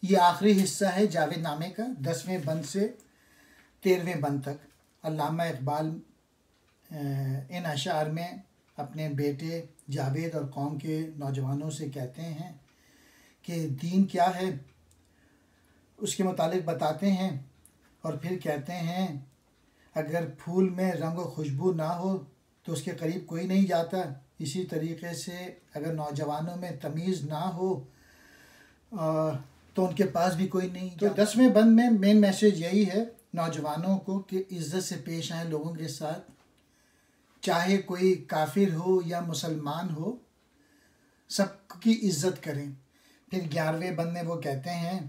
یہ آخری حصہ ہے جاوید نامے کا 10ویں بند سے 13ویں بند تک۔ علامہ اقبال ان اشعار میں اپنے بیٹے جاوید اور قوم کے نوجوانوں سے کہتے ہیں کہ دین کیا ہے اس کے متعلق بتاتے ہیں، اور پھر کہتے ہیں اگر پھول میں رنگ و خوشبو نہ ہو تو اس کے قریب کوئی نہیں جاتا، اسی طریقے سے اگر نوجوانوں میں تمیز نہ ہو تو ان کے پاس بھی کوئی نہیں جاتا۔ تو 10ویں بند میں مین میسیج یہی ہے نوجوانوں کو کہ عزت سے پیش آئیں لوگوں کے ساتھ، چاہے کوئی کافر ہو یا مسلمان ہو، سب کی عزت کریں۔ پھر 11ویں بند میں وہ کہتے ہیں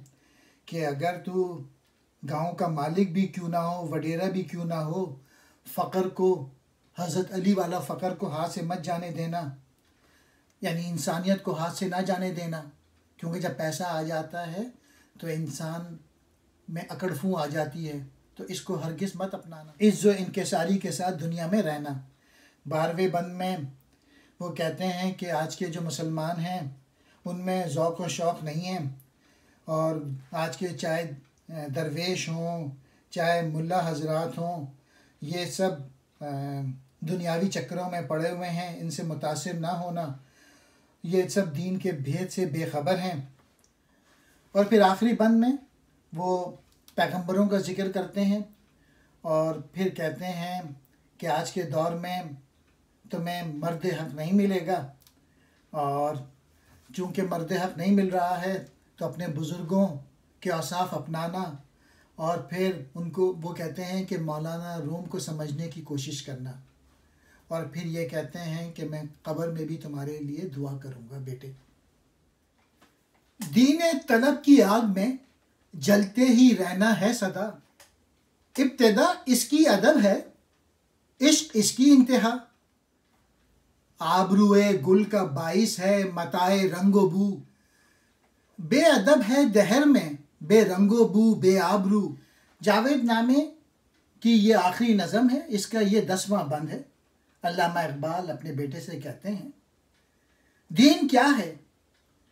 کہ اگر تو گاؤں کا مالک بھی کیوں نہ ہو، وڈیرا بھی کیوں نہ ہو، فقر کو، حضرت علی والا فقر کو ہاتھ سے مت جانے دینا، یعنی انسانیت کو ہاتھ سے نہ جانے دینا، کیونکہ جب پیسہ آ جاتا ہے تو انسان میں اکڑ فوں آ جاتی ہے، تو اس کو ہرگز مت اپنانا، عز و انکساری کے ساتھ دنیا میں رہنا۔ 12ویں بند میں وہ کہتے ہیں کہ آج کے جو مسلمان ہیں ان میں ذوق و شوق نہیں ہے، اور آج کے چاہے درویش ہوں چاہے ملا حضرات ہوں، یہ سب دنیاوی چکروں میں پڑے ہوئے ہیں، ان سے متاثر نہ ہونا، یہ سب دین کے بھید سے بے خبر ہیں۔ اور پھر آخری بند میں وہ پیغمبروں کا ذکر کرتے ہیں، اور پھر کہتے ہیں کہ آج کے دور میں تمہیں مرد حق نہیں ملے گا، اور چونکہ مرد حق نہیں مل رہا ہے تو اپنے بزرگوں کے اوصاف اپنانا، اور پھر ان کو وہ کہتے ہیں کہ مولانا روم کو سمجھنے کی کوشش کرنا، اور پھر یہ کہتے ہیں کہ میں قبر میں بھی تمہارے لیے دعا کروں گا بیٹے۔ دین طلب کی آگ میں جلتے ہی رہنا ہے سدا، ابتدا اس کی ادب ہے، عشق اس کی انتہا، آبروئے گل کا باعث ہے متاع رنگ و بو، بے ادب ہے دہر میں بے رنگ و بو بے آبرو۔ جاوید نامے کی یہ آخری نظم ہے، اس کا یہ 10واں بند ہے۔ علامہ اقبال اپنے بیٹے سے کہتے ہیں دین کیا ہے؟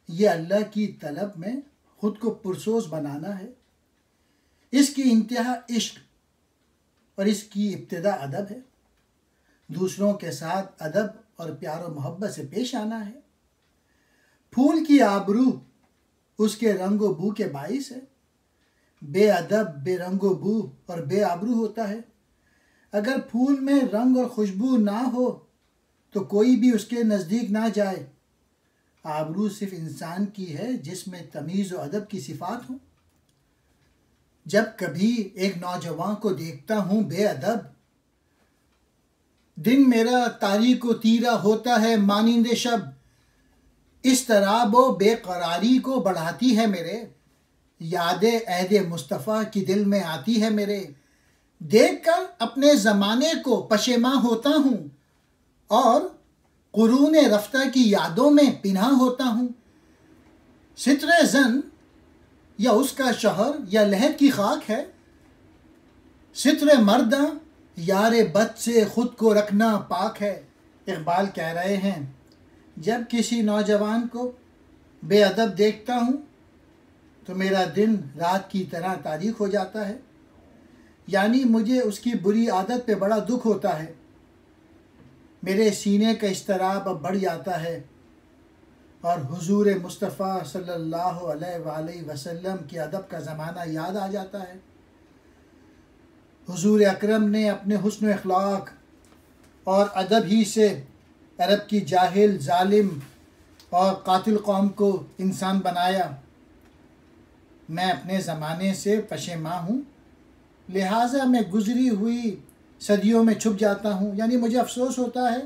یہ اللہ کی طلب میں خود کو پرسوز بنانا ہے، اس کی انتہا عشق اور اس کی ابتدا ادب ہے، دوسروں کے ساتھ ادب اور پیار و محبت سے پیش آنا ہے، پھول کی آبرو اس کے رنگ و بو کے باعث ہے، بے ادب بے رنگ و بو اور بے آبرو ہوتا ہے۔ اگر پھول میں رنگ اور خوشبو نہ ہو تو کوئی بھی اس کے نزدیک نہ جائے، آبرو صرف انسان کی ہے جس میں تمیز و ادب کی صفات ہوں۔ جب کبھی ایک نوجوان کو دیکھتا ہوں بے ادب، دن میرا تاریک و تیرا ہوتا ہے مانند شب، اضطراب و بے قراری کو بڑھاتی ہے میرے، یاد عہد مصطفیٰ کی دل میں آتی ہے میرے، دیکھ کر اپنے زمانے کو پشیماں ہوتا ہوں، اور قرون رفتہ کی یادوں میں پنہاں ہوتا ہوں۔ ستر زن یا اس کا شوہر یا لحد کی خاک ہے، ستر مرداں یار بد سے خود کو رکھنا پاک ہے۔ اقبال کہہ رہے ہیں جب کسی نوجوان کو بے ادب دیکھتا ہوں تو میرا دن رات کی طرح تاریک ہو جاتا ہے، یعنی مجھے اس کی بری عادت پہ بڑا دکھ ہوتا ہے، میرے سینے کا اضطراب اب بڑھ جاتا ہے، اور حضور مصطفیٰ صلی اللہ علیہ وآلہ وسلم کے ادب کا زمانہ یاد آ جاتا ہے۔ حضور اکرم نے اپنے حسن و اخلاق اور ادب ہی سے عرب کی جاہل، ظالم اور قاتل قوم کو انسان بنایا۔ میں اپنے زمانے سے پشیماں ہوں، لہٰذا میں گزری ہوئی صدیوں میں چھپ جاتا ہوں، یعنی مجھے افسوس ہوتا ہے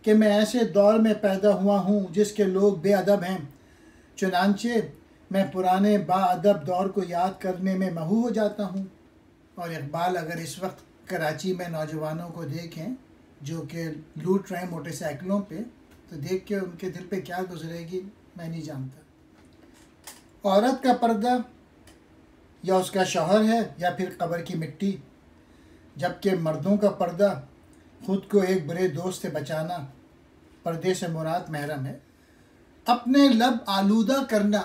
کہ میں ایسے دور میں پیدا ہوا ہوں جس کے لوگ بے ادب ہیں، چنانچہ میں پرانے با ادب دور کو یاد کرنے میں مہو ہو جاتا ہوں۔ اور اقبال اگر اس وقت کراچی میں نوجوانوں کو دیکھیں جو کہ لوٹ رہے ہیں موٹر سائیکلوں پہ، تو دیکھ کے ان کے دل پہ کیا گزرے گی میں نہیں جانتا۔ عورت کا پردہ یا اس کا شوہر ہے یا پھر قبر کی مٹی، جبکہ مردوں کا پردہ خود کو ایک برے دوست سے بچانا، پردے سے مراد محرم ہے، اپنے لب آلودہ کرنا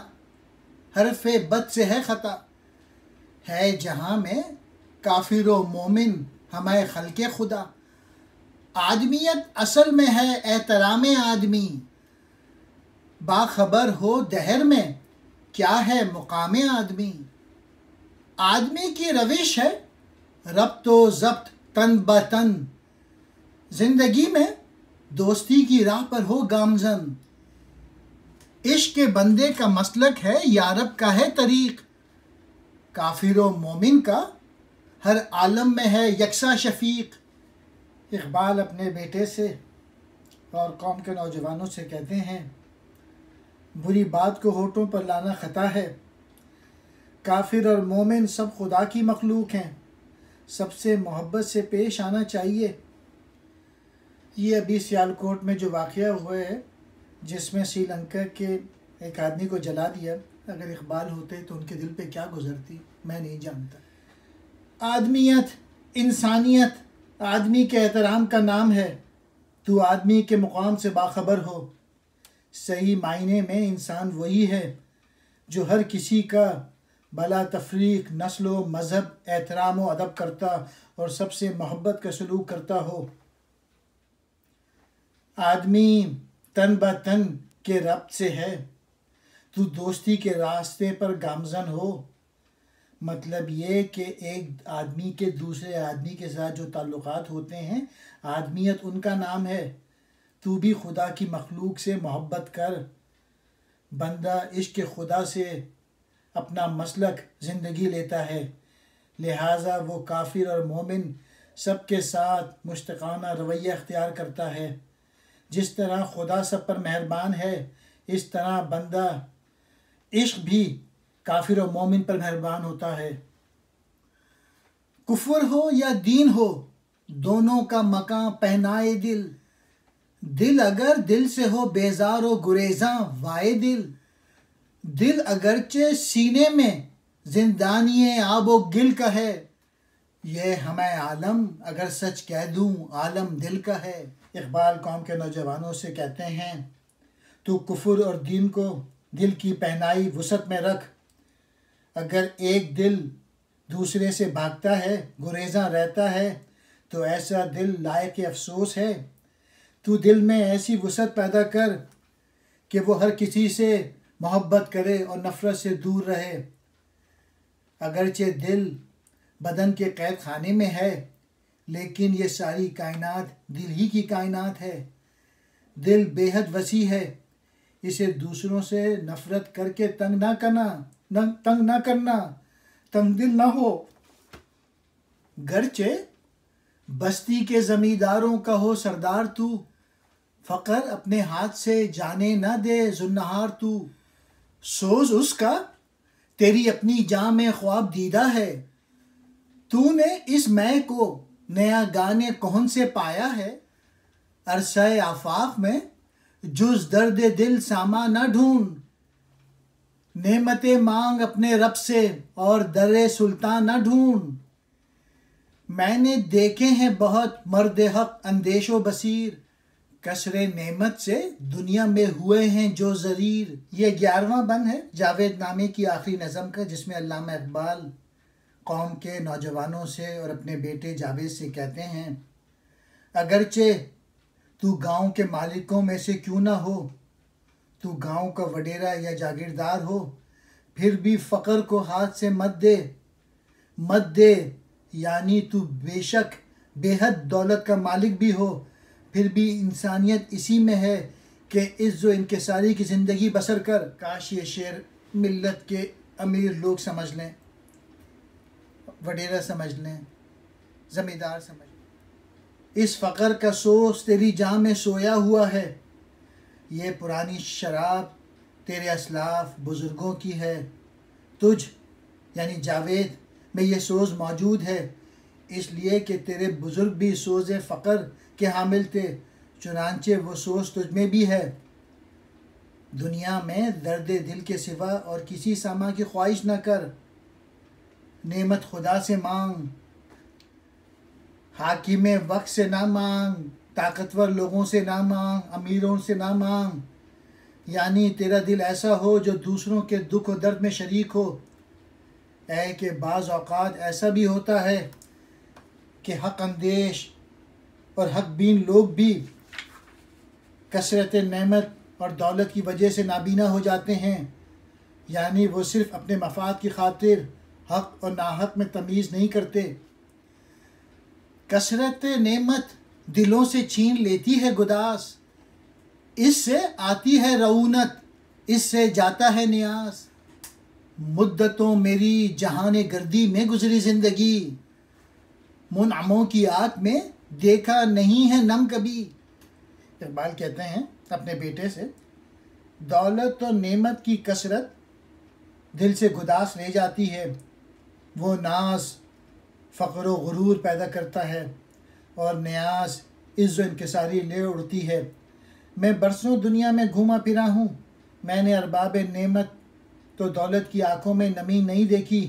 حرف بد سے ہے خطا، ہے جہاں میں کافر و مومن ہمیں خلق خدا۔ آدمیت اصل میں ہے احترام آدمی، باخبر ہو دہر میں کیا ہے مقام آدمی۔ آدمی کی روش ہے ربط و ضبط تن بتن، زندگی میں دوستی کی راہ پر ہو گامزن۔ عشق کے بندے کا مسلک ہے یارب کا ہے طریق، کافر و مومن کا ہر عالم میں ہے یکساں شفیق۔ اقبال اپنے بیٹے سے اور قوم کے نوجوانوں سے کہتے ہیں، بری بات کو ہونٹوں پر لانا خطا ہے، کافر اور مومن سب خدا کی مخلوق ہیں، سب سے محبت سے پیش آنا چاہیے۔ یہ ابھی سیالکوٹ میں جو واقعہ ہوا ہے جس میں سری لنکا کے ایک آدمی کو جلا دیا، اگر اقبال ہوتے تو ان کے دل پہ کیا گزرتی میں نہیں جانتا۔ آدمیت، انسانیت آدمی کے احترام کا نام ہے، تو آدمی کے مقام سے باخبر ہو۔ صحیح معنی میں انسان وہی ہے جو ہر کسی کا بلا تفریق نسل و مذہب احترام و ادب کرتا اور سب سے محبت کا سلوک کرتا ہو۔ آدمی تن بتن کے ربط سے ہے، تو دوستی کے راستے پر گامزن ہو۔ مطلب یہ کہ ایک آدمی کے دوسرے آدمی کے ساتھ جو تعلقات ہوتے ہیں، آدمیت ان کا نام ہے۔ تو بھی خدا کی مخلوق سے محبت کر۔ بندہ عشق خدا سے اپنا مسلک زندگی لیتا ہے، لہٰذا وہ کافر اور مومن سب کے ساتھ مشتاقانہ رویہ اختیار کرتا ہے۔ جس طرح خدا سب پر مہربان ہے، اس طرح بندہ عشق بھی کافر و مومن پر مہربان ہوتا ہے۔ کفر ہو یا دین ہو، دونوں کا مکان پہنائے دل، دل اگر دل سے ہو بیزار و گریزاں وائے دل، دل اگرچہ سینے میں زندانی آب و گل کا ہے، یہ ہمیں عالم اگر سچ کہہ دوں عالم دل کا ہے۔ اقبال قوم کے نوجوانوں سے کہتے ہیں، تو کفر اور دین کو دل کی پہنائی وسعت میں رکھ۔ اگر ایک دل دوسرے سے بھاگتا ہے، گریزاں رہتا ہے، تو ایسا دل لائق افسوس ہے۔ تو دل میں ایسی وسعت پیدا کر کہ وہ ہر کسی سے محبت کرے اور نفرت سے دور رہے۔ اگرچہ دل بدن کے قید خانے میں ہے، لیکن یہ ساری کائنات دل ہی کی کائنات ہے۔ دل بے حد وسیع ہے، اسے دوسروں سے نفرت کر کے تنگ نہ کرنا، تنگ دل نہ ہو۔ گرچہ بستی کے زمینداروں کا ہو سردار تو، فقر اپنے ہاتھ سے جانے نہ دے زنہار تو۔ سوز اس کا تیری اپنی جاں میں خواب دیدہ ہے، تو نے اس مے کو نیا گانے کون سے پایا ہے۔ عرصہ آفاق میں جز درد دل ساما نہ ڈھونڈ، نعمتیں مانگ اپنے رب سے اور در سلطان نہ ڈھونڈ۔ میں نے دیکھے ہیں بہت مرد حق اندیش و بصیر، کثر نعمت سے دنیا میں ہوئے ہیں جو ضریر۔ یہ 11واں بند ہے جاوید نامے کی آخری نظم کا، جس میں علامہ اقبال قوم کے نوجوانوں سے اور اپنے بیٹے جاوید سے کہتے ہیں، اگرچہ تو گاؤں کے مالکوں میں سے کیوں نہ ہو، تو گاؤں کا وڈیرا یا جاگیردار ہو، پھر بھی فقر کو ہاتھ سے مت دے، یعنی تو بے شک بے حد دولت کا مالک بھی ہو، پھر بھی انسانیت اسی میں ہے کہ عز و انکساری کی زندگی بسر کر۔ کاش یہ شعر ملت کے امیر لوگ سمجھ لیں، وڈیرا سمجھ لیں، زمیندار سمجھ لیں۔ اس فقر کا سوز تیری جاں میں سویا ہوا ہے، یہ پرانی شراب تیرے اسلاف بزرگوں کی ہے، تجھ یعنی جاوید میں یہ سوز موجود ہے، اس لیے کہ تیرے بزرگ بھی سوز فقر کے حامل تھے، چنانچہ وہ سوز تجھ میں بھی ہے۔ دنیا میں درد دل کے سوا اور کسی ساما کی خواہش نہ کر، نعمت خدا سے مانگ، حاکم وقت سے نہ مانگ، طاقتور لوگوں سے نہ مانگ، امیروں سے نہ مانگ، یعنی تیرا دل ایسا ہو جو دوسروں کے دکھ و درد میں شریک ہو۔ اے کہ بعض اوقات ایسا بھی ہوتا ہے کہ حق اندیش اور حق بین لوگ بھی کثرت نعمت اور دولت کی وجہ سے نابینا ہو جاتے ہیں، یعنی وہ صرف اپنے مفاد کی خاطر حق اور ناحق میں تمیز نہیں کرتے۔ کثرت نعمت دلوں سے چھین لیتی ہے گداز، اس سے آتی ہے رعونت، اس سے جاتا ہے نیاز۔ مدتوں میری جہان گردی میں گزری زندگی، منعموں کی آنکھ میں دیکھا نہیں ہے نم کبھی۔ اقبال کہتے ہیں اپنے بیٹے سے، دولت اور نعمت کی کثرت دل سے گداس لے جاتی ہے، وہ ناز فقر و غرور پیدا کرتا ہے اور نیاز عز و انکساری لے اڑتی ہے۔ میں برسوں دنیا میں گھوما پھرا ہوں، میں نے ارباب نعمت تو دولت کی آنکھوں میں نمی نہیں دیکھی،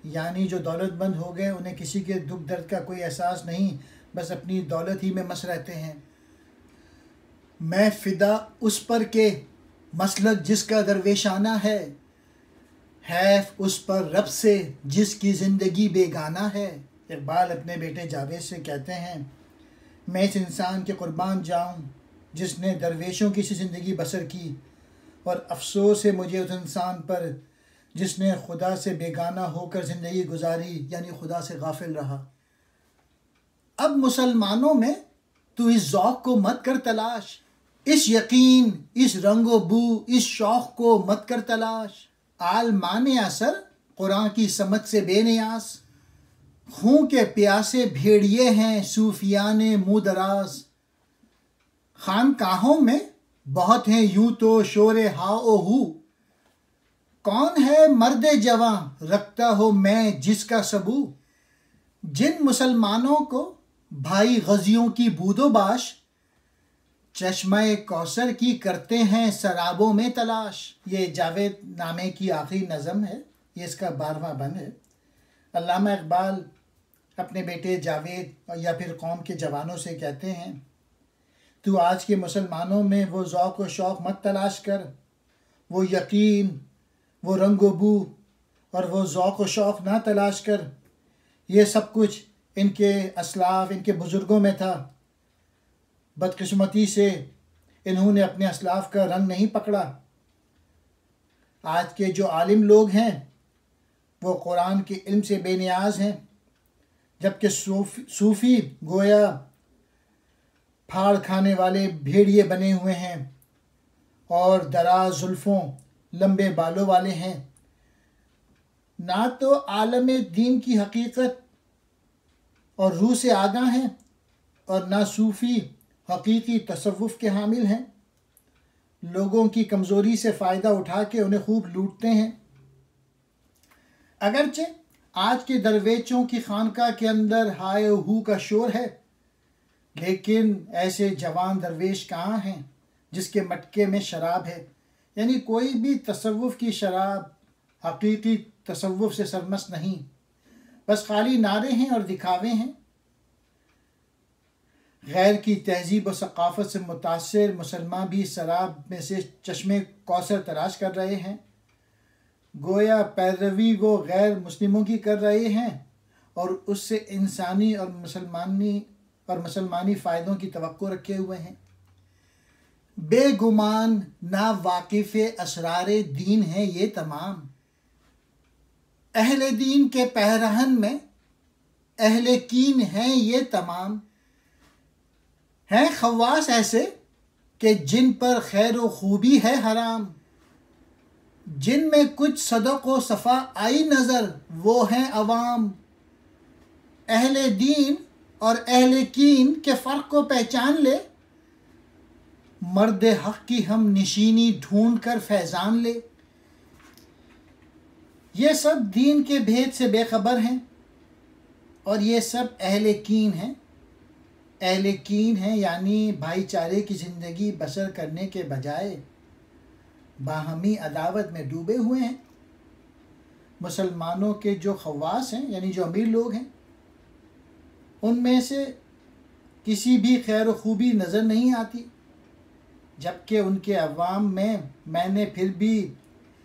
یعنی جو دولت مند ہو گئے انہیں کسی کے دکھ درد کا کوئی احساس نہیں، بس اپنی دولت ہی میں مست رہتے ہیں۔ میں فدا اس پر کہ مسلک جس کا درویشانہ ہے، حیف اس پر رب سے جس کی زندگی بیگانہ ہے۔ اقبال اپنے بیٹے جاوید سے کہتے ہیں، میں اس انسان کے قربان جاؤں جس نے درویشوں کی سی زندگی بسر کی، اور افسوس ہے مجھے اس انسان پر جس نے خدا سے بیگانہ ہو کر زندگی گزاری، یعنی خدا سے غافل رہا۔ اب مسلمانوں میں تو اس ذوق کو مت کر تلاش، اس یقین، اس رنگ و بو، اس شوق کو مت کر تلاش۔ عالمان اثر قرآن کی سمجھ سے بے نیاز، خون کے پیاسے بھیڑیے ہیں صوفیان منہ دراز۔ خانقاہوں میں بہت ہیں یوں تو شور ہا او ہو، کون ہے مرد جواں رکھتا ہو میں جس کا سبو۔ جن مسلمانوں کو بھائی غازیوں کی بود و باش، چشمہ کوثر کی کرتے ہیں سرابوں میں تلاش۔ یہ جاوید نامے کی آخری نظم ہے، یہ اس کا 12واں بند ہے۔ علامہ اقبال اپنے بیٹے جاوید یا پھر قوم کے جوانوں سے کہتے ہیں، تو آج کے مسلمانوں میں وہ ذوق و شوق مت تلاش کر، وہ یقین، وہ رنگ و بو اور وہ ذوق و شوق نہ تلاش کر، یہ سب کچھ ان کے اسلاف، ان کے بزرگوں میں تھا۔ بدقسمتی سے انہوں نے اپنے اسلاف کا رنگ نہیں پکڑا۔ آج کے جو عالم لوگ ہیں وہ قرآن کے علم سے بے نیاز ہیں، جبکہ صوفی گویا پھاڑ کھانے والے بھیڑیے بنے ہوئے ہیں اور دراز زلفوں لمبے بالوں والے ہیں۔ نہ تو عالم دین کی حقیقت اور روح سے آگاہ ہیں اور نہ صوفی حقیقی تصوف کے حامل ہیں، لوگوں کی کمزوری سے فائدہ اٹھا کے انہیں خوب لوٹتے ہیں۔ اگرچہ آج کے درویشوں کی خانقاہ کے اندر ہائے ہو کا شور ہے، لیکن ایسے جوان درویش کہاں ہیں جس کے مٹکے میں شراب ہے، یعنی کوئی بھی تصوف کی شراب حقیقی تصوف سے سرمست نہیں، بس خالی نعرے ہیں اور دکھاوے ہیں۔ غیر کی تہذیب و ثقافت سے متاثر مسلمان بھی شراب میں سے چشمے کوثر تراش کر رہے ہیں، گویا پیروی وہ غیر مسلموں کی کر رہے ہیں اور اس سے انسانی اور مسلمانی فائدوں کی توقع رکھے ہوئے ہیں۔ بے گمان نا واقف اسرار دین ہے یہ تمام، اہل دین کے پیرہن میں اہل کین ہیں یہ تمام۔ ہیں خواص ایسے کہ جن پر خیر و خوبی ہے حرام، جن میں کچھ صدق و صفا آئی نظر وہ ہیں عوام۔ اہل دین اور اہل کین کے فرق کو پہچان لے، مرد حق کی ہم نشینی ڈھونڈ کر فیضان لے۔ یہ سب دین کے بھید سے بے خبر ہیں اور یہ سب اہل کین ہیں۔ اہل کین ہیں یعنی بھائی چارے کی زندگی بسر کرنے کے بجائے باہمی عداوت میں ڈوبے ہوئے ہیں۔ مسلمانوں کے جو خواص ہیں یعنی جو امیر لوگ ہیں، ان میں سے کسی بھی خیر و خوبی نظر نہیں آتی، جبکہ ان کے عوام میں نے پھر بھی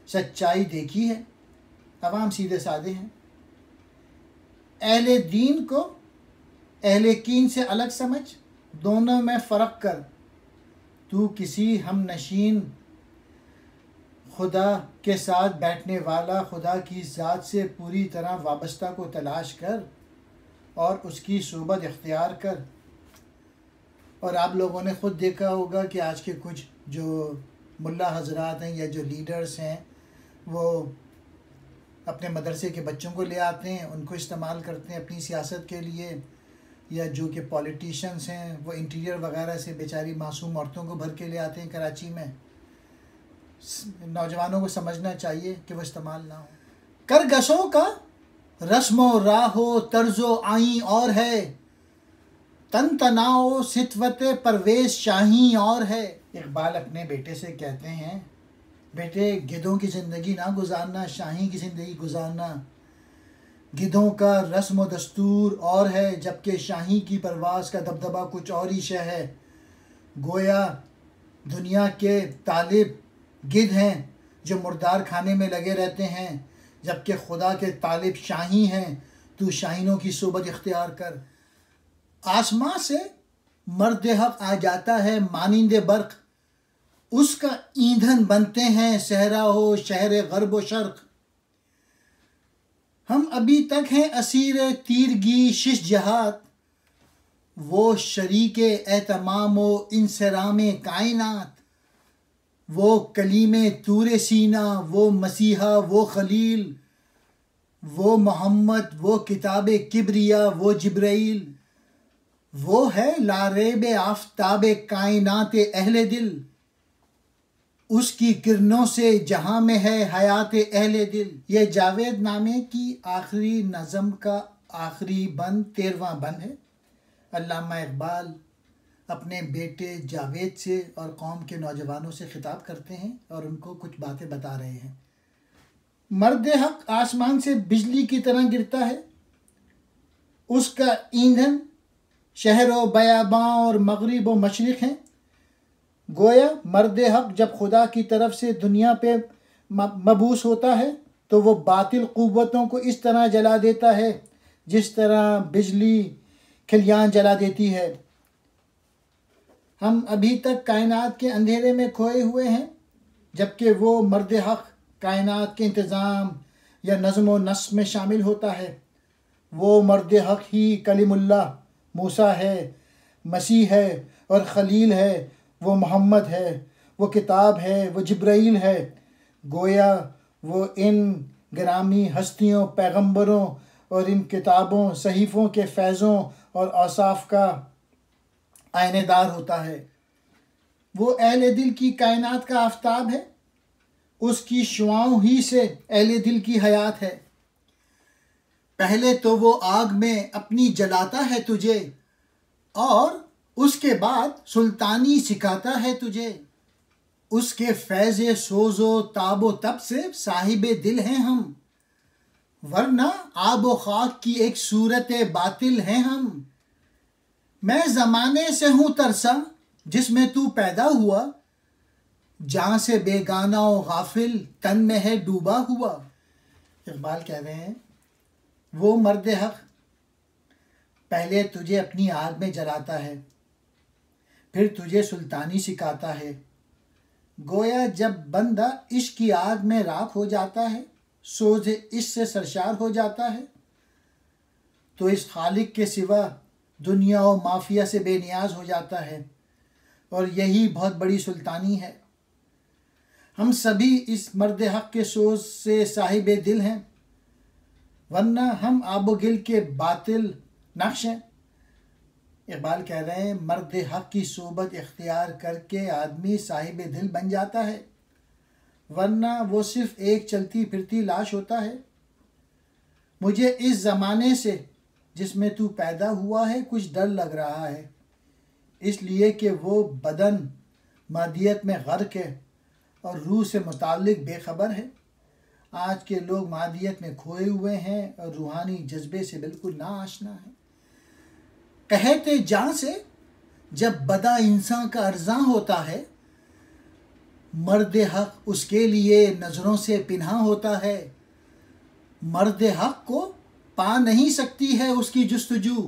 سچائی دیکھی ہے۔ عوام سیدھے سادے ہیں۔ اہل دین کو اہل کین سے الگ سمجھ، دونوں میں فرق کر۔ تو کسی ہم نشین خدا کے ساتھ بیٹھنے والا خدا کی ذات سے پوری طرح وابستہ کو تلاش کر اور اس کی صحبت اختیار کر۔ اور آپ لوگوں نے خود دیکھا ہوگا کہ آج کے کچھ جو ملا حضرات ہیں یا جو لیڈرز ہیں وہ اپنے مدرسے کے بچوں کو لے آتے ہیں، ان کو استعمال کرتے ہیں اپنی سیاست کے لیے، یا جو کہ پولیٹیشنز ہیں وہ انٹیریئر وغیرہ سے بیچاری معصوم عورتوں کو بھر کے لے آتے ہیں کراچی میں۔ نوجوانوں کو سمجھنا چاہیے کہ وہ استعمال نہ ہو۔ کرگسوں کا رسم و راہ و طرز و آئیں اور ہے، تن تناؤ ستوت پرویز شاہی اور ہے۔ اقبال اپنے بیٹے سے کہتے ہیں، بیٹے گدھوں کی زندگی نہ گزارنا، شاہی کی زندگی گزارنا۔ گدھوں کا رسم و دستور اور ہے، جبکہ شاہی کی پرواز کا دبدبہ کچھ اور ہی شے ہے۔ گویا دنیا کے طالب گدھ ہیں جو مردار کھانے میں لگے رہتے ہیں، جبکہ خدا کے طالب شاہی ہیں۔ تو شاہینوں کی صحبت اختیار کر۔ آسماں سے مرد حق آ جاتا ہے مانند برق، اس کا ایندھن بنتے ہیں صحرا ہو شہر غرب و شرق۔ ہم ابھی تک ہیں اسیر تیرگی شش جہات، وہ شریک اہتمام و انصرام کائنات۔ وہ کلیم طور سینہ، وہ مسیحا، وہ خلیل، وہ محمد، وہ کتاب کبریا، وہ جبرائیل۔ وہ ہے لاریب آفتاب کائنات اہل دل، اس کی کرنوں سے جہاں میں ہے حیات اہل دل۔ یہ جاوید نامے کی آخری نظم کا آخری بند 13واں بند ہے۔ علامہ اقبال اپنے بیٹے جاوید سے اور قوم کے نوجوانوں سے خطاب کرتے ہیں اور ان کو کچھ باتیں بتا رہے ہیں۔ مرد حق آسمان سے بجلی کی طرح گرتا ہے، اس کا ایندھن شہر و بیاباں اور مغرب و مشرق ہیں۔ گویا مرد حق جب خدا کی طرف سے دنیا پہ مبعوث ہوتا ہے تو وہ باطل قوتوں کو اس طرح جلا دیتا ہے جس طرح بجلی کھلیان جلا دیتی ہے۔ ہم ابھی تک کائنات کے اندھیرے میں کھوئے ہوئے ہیں، جبکہ وہ مرد حق کائنات کے انتظام یا نظم و نسق میں شامل ہوتا ہے۔ وہ مرد حق ہی کلیم اللہ موسیٰ ہے، مسیح ہے اور خلیل ہے، وہ محمد ہے، وہ کتاب ہے، وہ جبرائیل ہے۔ گویا وہ ان گرامی ہستیوں، پیغمبروں اور ان کتابوں، صحیفوں کے فیضوں اور اوصاف کا آئینہ دار ہوتا ہے۔ وہ اہل دل کی کائنات کا آفتاب ہے، اس کی شعاؤں ہی سے اہل دل کی حیات ہے۔ پہلے تو وہ آگ میں اپنی جلاتا ہے تجھے، اور اس کے بعد سلطانی سکھاتا ہے تجھے۔ اس کے فیض سوز و تاب و تب سے صاحب دل ہیں ہم، ورنہ آب و خاک کی ایک صورت باطل ہیں ہم۔ میں زمانے سے ہوں ترسا جس میں تو پیدا ہوا، جہاں سے بیگانہ و غافل تن میں ہے ڈوبا ہوا۔ اقبال کہہ رہے ہیں وہ مرد حق پہلے تجھے اپنی آگ میں جلاتا ہے، پھر تجھے سلطانی سکھاتا ہے۔ گویا جب بندہ عشق کی آگ میں راکھ ہو جاتا ہے، سوز عشق سے سرشار ہو جاتا ہے، تو اس خالق کے سوا دنیا و مافیا سے بے نیاز ہو جاتا ہے، اور یہی بہت بڑی سلطانی ہے۔ ہم سبھی اس مرد حق کے سوز سے صاحب دل ہیں، ورنہ ہم آب و گل کے باطل نقش ہیں۔ اقبال کہہ رہے ہیں مرد حق کی صحبت اختیار کر کے آدمی صاحب دل بن جاتا ہے، ورنہ وہ صرف ایک چلتی پھرتی لاش ہوتا ہے۔ مجھے اس زمانے سے جس میں تو پیدا ہوا ہے کچھ ڈر لگ رہا ہے، اس لیے کہ وہ بدن مادیت میں غرق ہے اور روح سے متعلق بے خبر ہے۔ آج کے لوگ مادیت میں کھوئے ہوئے ہیں اور روحانی جذبے سے بالکل نا آشنا ہیں۔ قحط جاں سے جب بدا انسان کا ارزاں ہوتا ہے مرد حق اس کے لیے نظروں سے پنہاں ہوتا ہے، مرد حق کو پا نہیں سکتی ہے اس کی جستجو،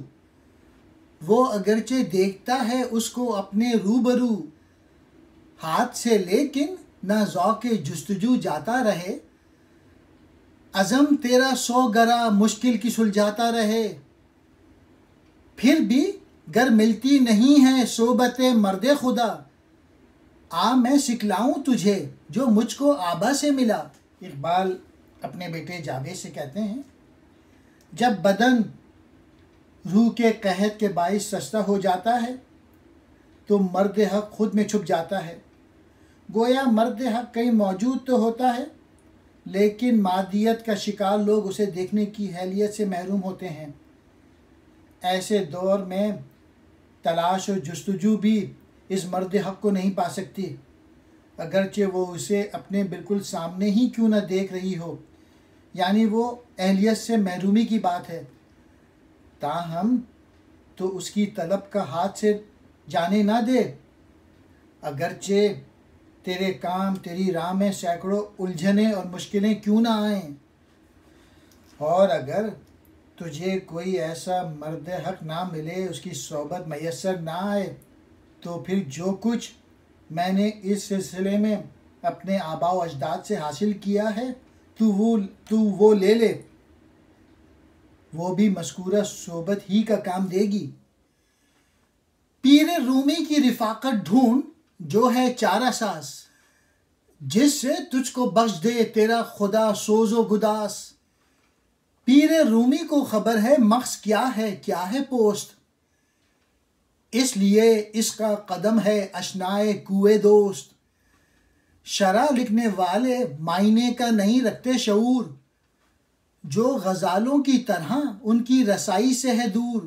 وہ اگرچہ دیکھتا ہے اس کو اپنے روبرو، ہاتھ سے لیکن نہ ذوق جستجو جاتا رہے، عزم تیرا 100 گرہ مشکل کی سلجھاتا رہے، پھر بھی گر ملتی نہیں ہے صحبت مرد خدا، آ میں سکھلاؤں تجھے جو مجھ کو آبا سے ملا۔ اقبال اپنے بیٹے جاوید سے کہتے ہیں جب بدن روح کے قحط کے باعث سستا ہو جاتا ہے تو مرد حق خود میں چھپ جاتا ہے، گویا مرد حق کہیں موجود تو ہوتا ہے لیکن مادیت کا شکار لوگ اسے دیکھنے کی اہلیت سے محروم ہوتے ہیں۔ ایسے دور میں تلاش و جستجو بھی اس مرد حق کو نہیں پا سکتی، اگرچہ وہ اسے اپنے بالکل سامنے ہی کیوں نہ دیکھ رہی ہو، یعنی وہ اہلیت سے محرومی کی بات ہے، تاہم تو اس کی طلب کا ہاتھ سے جانے نہ دے، اگرچہ تیرے کام تیری راہ میں سینکڑوں الجھنیں اور مشکلیں کیوں نہ آئیں، اور اگر تجھے کوئی ایسا مرد حق نہ ملے، اس کی صحبت میسر نہ آئے، تو پھر جو کچھ میں نے اس سلسلے میں اپنے آباء و اجداد سے حاصل کیا ہے تو وہ لے لے، وہ بھی مذکورہ صحبت ہی کا کام دے گی۔ پیر رومی کی رفاقت ڈھونڈ جو ہے چارہ ساز، جس سے تجھ کو بخش دے تیرا خدا سوز و گداس، پیر رومی کو خبر ہے مقص کیا ہے پوست، اس لیے اس کا قدم ہے اشنائے کوئے دوست، شرح لکھنے والے معنی کا نہیں رکھتے شعور، جو غزالوں کی طرح ان کی رسائی سے ہے دور،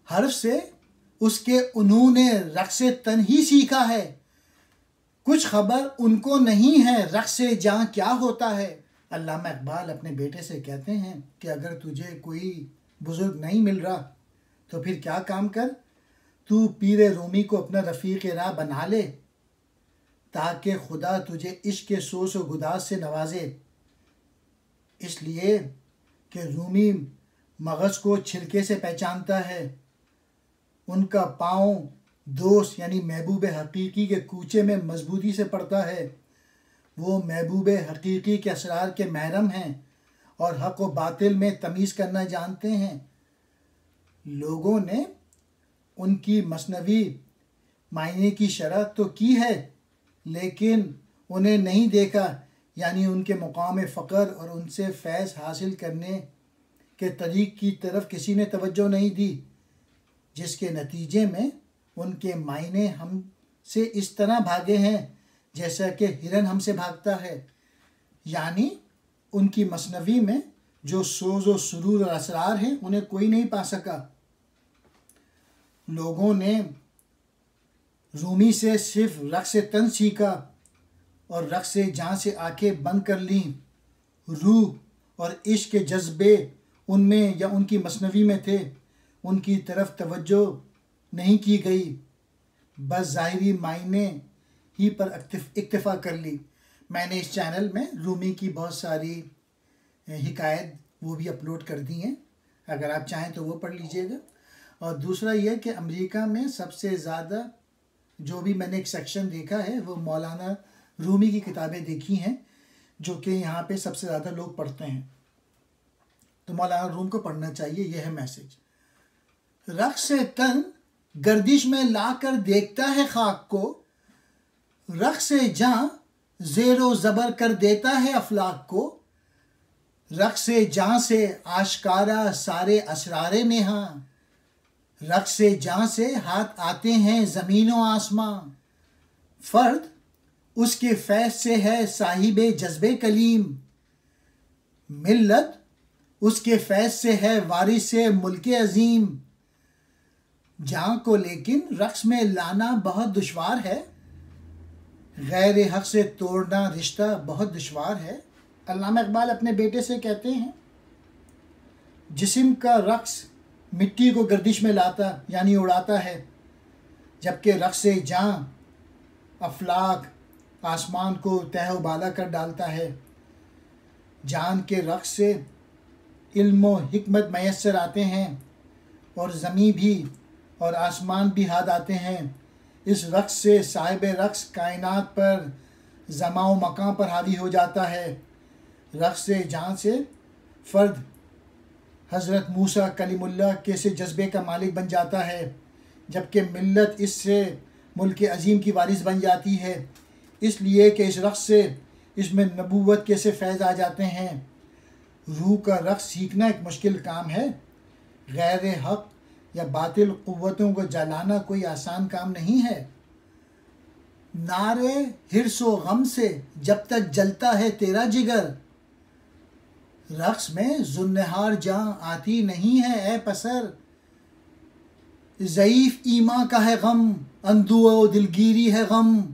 حرف سے اس کے انہوں نے رقص تن ہی سیکھا ہے، کچھ خبر ان کو نہیں ہے رقص جاں کیا ہوتا ہے۔ علامہ اقبال اپنے بیٹے سے کہتے ہیں کہ اگر تجھے کوئی بزرگ نہیں مل رہا تو پھر کیا کام کر، تو پیر رومی کو اپنا رفیق راہ بنا لے تاکہ خدا تجھے عشق کے سوز و گداز سے نوازے، اس لیے کہ رومی مغز کو چھلکے سے پہچانتا ہے، ان کا پاؤں دوست یعنی محبوب حقیقی کے کوچے میں مضبوطی سے پڑتا ہے، وہ محبوب حقیقی کے اسرار کے محرم ہیں اور حق و باطل میں تمیز کرنا جانتے ہیں۔ لوگوں نے ان کی مثنوی معنی کی شرح تو کی ہے لیکن انہیں نہیں دیکھا، یعنی ان کے مقام فقر اور ان سے فیض حاصل کرنے کے طریق کی طرف کسی نے توجہ نہیں دی، جس کے نتیجے میں ان کے معنی ہم سے اس طرح بھاگے ہیں جیسا کہ ہرن ہم سے بھاگتا ہے، یعنی ان کی مثنوی میں جو سوز و سرور اور اسرار ہیں انہیں کوئی نہیں پا سکا۔ لوگوں نے رومی سے صرف رقص تن سیکھا اور رقص جاں سے آنکھیں بند کر لیں، روح اور عشق کے جذبے ان میں یا ان کی مثنوی میں تھے، ان کی طرف توجہ نہیں کی گئی، بس ظاہری معنی ہی پر اکتفا کر لی۔ میں نے اس چینل میں رومی کی بہت ساری حکایت وہ بھی اپلوڈ کر دی ہیں، اگر آپ چاہیں تو وہ پڑھ لیجئے گا۔ اور دوسرا یہ کہ امریکہ میں سب سے زیادہ جو بھی میں نے ایک سیکشن دیکھا ہے وہ مولانا رومی کی کتابیں دیکھی ہیں جو کہ یہاں پہ سب سے زیادہ لوگ پڑھتے ہیں، تو مولانا روم کو پڑھنا چاہیے، یہ ہے میسج۔ رقص تن گردش میں لا کر دیکھتا ہے خاک کو، رقص جاں زیر و زبر کر دیتا ہے افلاک کو، رقص جاں سے آشکارا سارے اسرار نہاں، رقص جاں سے ہاتھ آتے ہیں زمین و آسماں، فرد اس کے فیض سے ہے صاحب جذب کلیم، ملت اس کے فیض سے ہے وارث ملک عظیم، جاں کو لیکن رقص میں لانا بہت دشوار ہے، غیر حق سے توڑنا رشتہ بہت دشوار ہے۔ علامہ اقبال اپنے بیٹے سے کہتے ہیں جسم کا رقص مٹی کو گردش میں لاتا یعنی اڑاتا ہے، جبکہ رقص جاں افلاک آسمان کو تہ و بالا کر ڈالتا ہے۔ جان کے رقص سے علم و حکمت میسر آتے ہیں اور زمین بھی اور آسمان بھی ہاتھ آتے ہیں۔ اس رقص سے صاحب رقص کائنات پر زمان و مکان پر حاوی ہو جاتا ہے۔ رقص جان سے فرد حضرت موسیٰ کلیم اللہ کے سے جذبے کا مالک بن جاتا ہے، جبکہ ملت اس سے ملک عظیم کی وارث بن جاتی ہے، اس لیے کہ اس رقص سے اس میں نبوت کے سے فیض آ جاتے ہیں۔ روح کا رقص سیکھنا ایک مشکل کام ہے۔ غیر حق یا باطل قوتوں کو جلانا کوئی آسان کام نہیں ہے۔ نعرے حرص و غم سے جب تک جلتا ہے تیرا جگر، رقص میں زنہار جاں آتی نہیں ہے اے پسر۔ ضعیف ایماں کا ہے غم، اندوہ و دلگیری ہے غم۔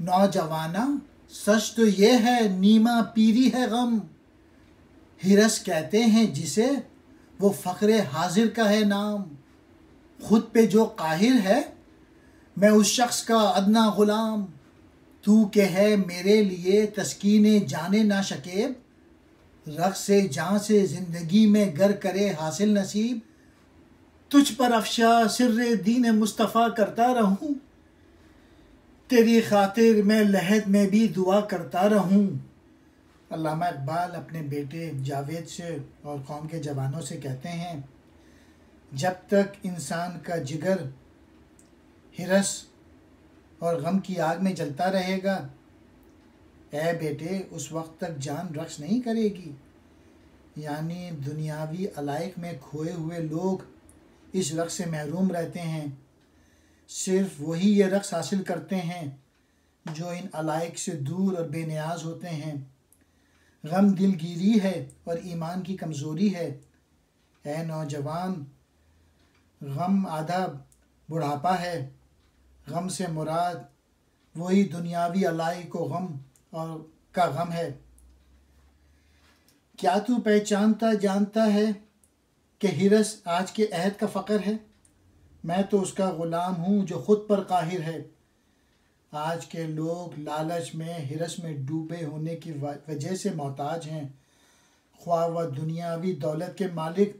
نوجوانہ سچ تو یہ ہے نیمہ پیری ہے غم۔ حرص کہتے ہیں جسے، وہ فخر حاضر کا ہے نام۔ خود پہ جو قاہر ہے، میں اس شخص کا ادنا غلام۔ تو کہ ہے میرے لیے تسکین جان ناشکیب، رقص جاں سے زندگی میں گر کرے حاصل نصیب۔ تجھ پر افشا سر دین مصطفیٰ کرتا رہوں، تیری خاطر میں لحد میں بھی دعا کرتا رہوں۔ علامہ اقبال اپنے بیٹے جاوید سے اور قوم کے جوانوں سے کہتے ہیں، جب تک انسان کا جگر حرص اور غم کی آگ میں جلتا رہے گا، اے بیٹے اس وقت تک جان رقص نہیں کرے گی۔ یعنی دنیاوی علائق میں کھوئے ہوئے لوگ اس رقص سے محروم رہتے ہیں۔ صرف وہی یہ رقص حاصل کرتے ہیں جو ان علائق سے دور اور بے نیاز ہوتے ہیں۔ غم دلگیری ہے اور ایمان کی کمزوری ہے۔ اے نوجوان، غم آدھا بڑھاپا ہے۔ غم سے مراد وہی دنیاوی علائق و غم اور کا غم ہے۔ کیا تو پہچانتا جانتا ہے کہ حرص آج کے عہد کا فقر ہے؟ میں تو اس کا غلام ہوں جو خود پر قاہر ہے۔ آج کے لوگ لالچ میں حرص میں ڈوبے ہونے کی وجہ سے محتاج ہیں، خواہ وہ دنیاوی دولت کے مالک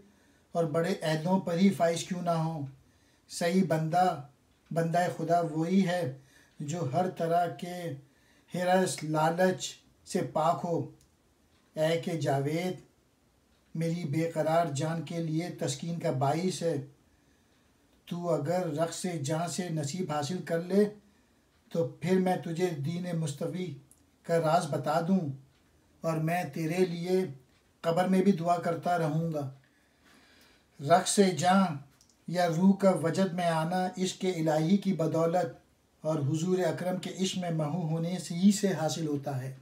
اور بڑے عہدوں پر ہی فائز کیوں نہ ہوں۔ صحیح بندہ خدا وہی ہے جو ہر طرح کے حرص لالچ سے پاک ہو۔ اے کہ جاوید میری بے قرار جان کے لیے تسکین کا باعث ہے۔ تو اگر رقص جاں سے نصیب حاصل کر لے تو پھر میں تجھے دین مصطفی کا راز بتا دوں اور میں تیرے لیے قبر میں بھی دعا کرتا رہوں گا۔ رقص جاں یا روح کا وجد میں آنا عشق الہی کی بدولت اور حضور اکرم کے عشق میں محو ہونے سے ہی سے حاصل ہوتا ہے۔